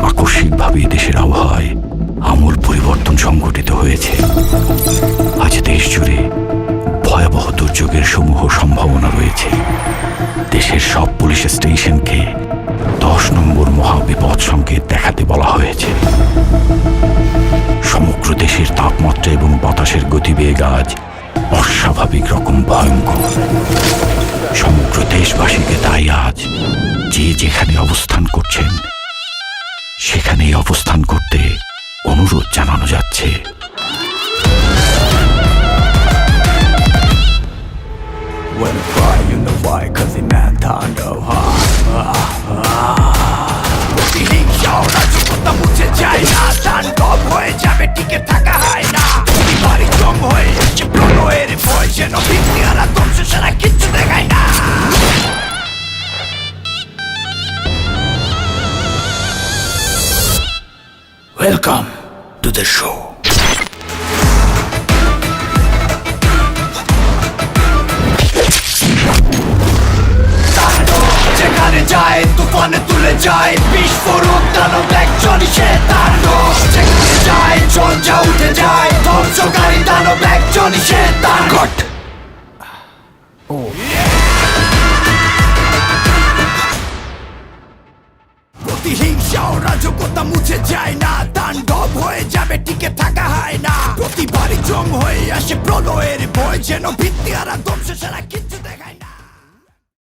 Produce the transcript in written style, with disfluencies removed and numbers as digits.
আকস্মিকভাবে দেশের আবহাওয়ায় আমূল পরিবর্তন সংঘটিত হয়েছে। আজ দেশ জুড়ে ভয়াবহ দুর্যোগের সমূহ সম্ভাবনা রয়েছে। দেশের সব পুলিশ স্টেশনকে 10 নম্বর মহাবিপদ সংকেত দেখাতে বলা হয়েছে। সমগ্র দেশের তাপমাত্রা এবং বাতাসের গতিবেগ আজ অস্বাভাবিক রকম ভয়ঙ্কর। সমগ্র দেশবাসীকে তাই আজ যে যেখানে অবস্থান করছেন সেখানেই অবস্থান করতে অনুরোধ জানানো যাচ্ছে। When I cry, you know why, cause the man can't go high. প্রতিহিংসাওরা যতটা মুছে যায় না, তাণ্ডব হয়ে যাবে, টিকে থাকা হয় না। বাড়ি জম হয়ে এসে প্রলয়ের ভয়, যেন ভিত্তিহারা ধ্বংস ছাড়া কিচ্ছু দেখায় না। Welcome to the show. যেখানে যায় তুফানে তুলে যায়, বিস্ফোরক দানব একজনই সে তাণ্ডব। যেখানে যায় ঝঞ্ঝা উঠে যায়, ধ্বংসকারী দানব একজনই সে তাণ্ডব। প্রতিহিংসা ও রাজকতা মুছে যায় না, তাণ্ডব হয়ে যাবে, টিকে থাকা হয় না। প্রতিবারই জম হয়ে আসে প্রলয়ের ভয়, যেন ভিত্তিহারা ধ্বংস ছাড়া কিচ্ছু দেখায় না।